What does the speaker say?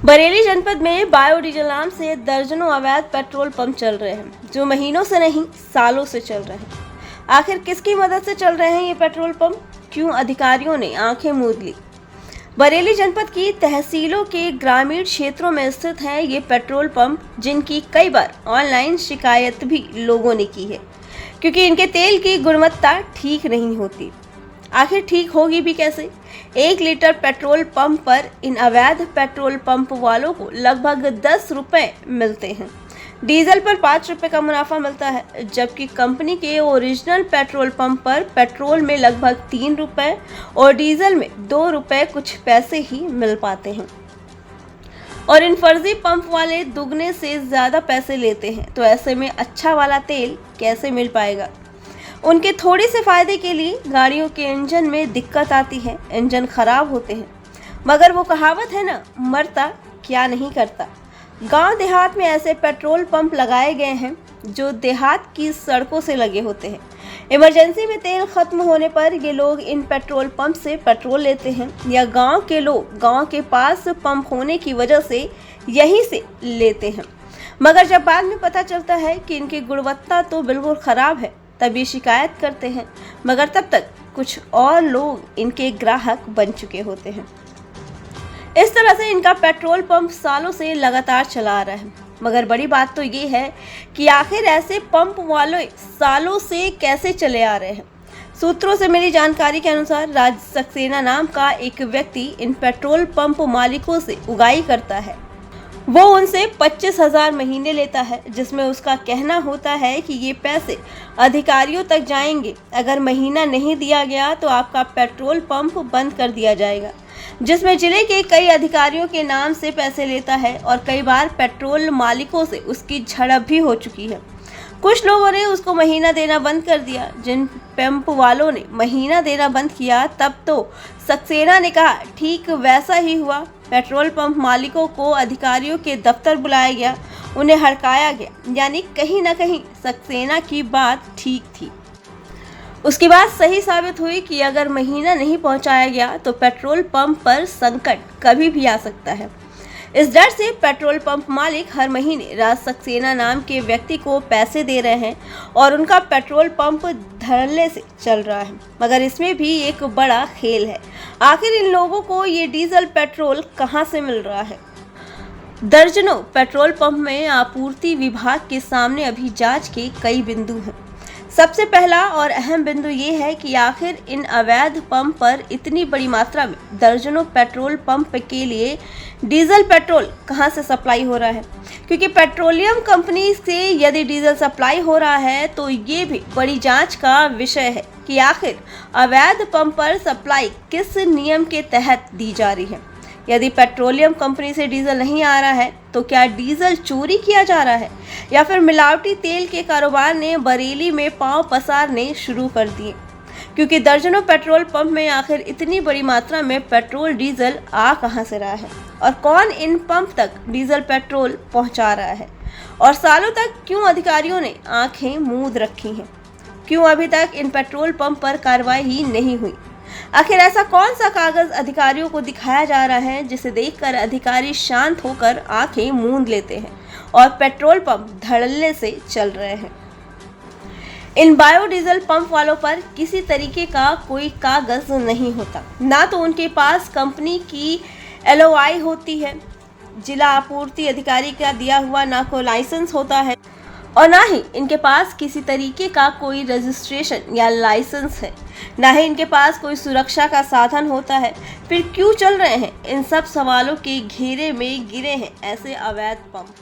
बरेली जनपद में बायोडीजल नाम से दर्जनों अवैध पेट्रोल पंप चल रहे हैं, जो महीनों से नहीं सालों से चल रहे हैं। आखिर किसकी मदद से चल रहे हैं ये पेट्रोल पंप? क्यों अधिकारियों ने आंखें मूंद ली? बरेली जनपद की तहसीलों के ग्रामीण क्षेत्रों में स्थित हैं ये पेट्रोल पंप, जिनकी कई बार ऑनलाइन शिकायत भी लोगों ने की है, क्योंकि इनके तेल की गुणवत्ता ठीक नहीं होती। आखिर ठीक होगी भी कैसे? 1 लीटर पेट्रोल पंप पर इन अवैध पेट्रोल पंप वालों को लगभग 10 रुपए मिलते हैं। डीजल पर 5 रुपए का मुनाफा मिलता है, जबकि कंपनी के ओरिजिनल पेट्रोल पंप पर पेट्रोल में लगभग 3 रुपए और डीजल में 2 रुपए कुछ पैसे ही मिल पाते हैं। और इन फर्जी पंप वाले दुगने से ज़्यादा पैसे लेते हैं, तो ऐसे में अच्छा वाला तेल कैसे मिल पाएगा? उनके थोड़े से फायदे के लिए गाड़ियों के इंजन में दिक्कत आती है, इंजन खराब होते हैं। मगर वो कहावत है ना, मरता क्या नहीं करता। गांव देहात में ऐसे पेट्रोल पंप लगाए गए हैं जो देहात की सड़कों से लगे होते हैं। इमरजेंसी में तेल खत्म होने पर ये लोग इन पेट्रोल पंप से पेट्रोल लेते हैं, या गांव के लोग गांव के पास पंप होने की वजह से यहीं से लेते हैं। मगर जब बाद में पता चलता है कि इनकी गुणवत्ता तो बिल्कुल ख़राब है, तब ये शिकायत करते हैं। मगर तब तक कुछ और लोग इनके ग्राहक बन चुके होते हैं। इस तरह से इनका पेट्रोल पंप सालों से लगातार चला आ रहा है। मगर बड़ी बात तो ये है कि आखिर ऐसे पंप वाले सालों से कैसे चले आ रहे हैं। सूत्रों से मिली जानकारी के अनुसार राज सक्सेना नाम का एक व्यक्ति इन पेट्रोल पंप मालिकों से उगाही करता है। वो उनसे 25,000 महीने लेता है, जिसमें उसका कहना होता है कि ये पैसे अधिकारियों तक जाएंगे। अगर महीना नहीं दिया गया तो आपका पेट्रोल पंप बंद कर दिया जाएगा, जिसमें जिले के कई अधिकारियों के नाम से पैसे लेता है और कई बार पेट्रोल मालिकों से उसकी झड़प भी हो चुकी है। कुछ लोगों ने उसको महीना देना बंद कर दिया। जिन पंप वालों ने महीना देना बंद किया, तब तो सक्सेना ने कहा ठीक वैसा ही हुआ। पेट्रोल पंप मालिकों को अधिकारियों के दफ्तर बुलाया गया, उन्हें हड़काया गया, यानी कहीं ना कहीं सक्सेना की बात ठीक थी। उसकी बात सही साबित हुई कि अगर महीना नहीं पहुंचाया गया तो पेट्रोल पंप पर संकट कभी भी आ सकता है। इस डर से पेट्रोल पंप मालिक हर महीने राज सक्सेना नाम के व्यक्ति को पैसे दे रहे हैं और उनका पेट्रोल पंप धड़ल्ले से चल रहा है। मगर इसमें भी एक बड़ा खेल है। आखिर इन लोगों को ये डीजल पेट्रोल कहां से मिल रहा है? दर्जनों पेट्रोल पंप में आपूर्ति विभाग के सामने अभी जांच के कई बिंदु हैं। सबसे पहला और अहम बिंदु ये है कि आखिर इन अवैध पंप पर इतनी बड़ी मात्रा में दर्जनों पेट्रोल पंप के लिए डीजल पेट्रोल कहां से सप्लाई हो रहा है। क्योंकि पेट्रोलियम कंपनी से यदि डीजल सप्लाई हो रहा है तो ये भी बड़ी जांच का विषय है कि आखिर अवैध पंप पर सप्लाई किस नियम के तहत दी जा रही है। यदि पेट्रोलियम कंपनी से डीजल नहीं आ रहा है तो क्या डीजल चोरी किया जा रहा है, या फिर मिलावटी तेल के कारोबार ने बरेली में पांव पसारने शुरू कर दिए। क्योंकि दर्जनों पेट्रोल पंप में आखिर इतनी बड़ी मात्रा में पेट्रोल डीजल आ कहां से रहा है, और कौन इन पंप तक डीजल पेट्रोल पहुंचा रहा है, और सालों तक क्यों अधिकारियों ने आंखें मूंद रखी हैं? क्यों अभी तक इन पेट्रोल पंप पर कार्रवाई ही नहीं हुई? आखिर ऐसा कौन सा कागज अधिकारियों को दिखाया जा रहा है जिसे देखकर अधिकारी शांत होकर आंखें मूंद लेते हैं और पेट्रोल पंप धड़ल्ले से चल रहे हैं? इन बायोडीजल पंप वालों पर किसी तरीके का कोई कागज नहीं होता, ना तो उनके पास कंपनी की LOI होती है, जिला आपूर्ति अधिकारी का दिया हुआ ना कोई लाइसेंस होता है, और ना ही इनके पास किसी तरीके का कोई रजिस्ट्रेशन या लाइसेंस है, ना ही इनके पास कोई सुरक्षा का साधन होता है। फिर क्यों चल रहे हैं इन सब सवालों के घेरे में गिरे हैं ऐसे अवैध पंप?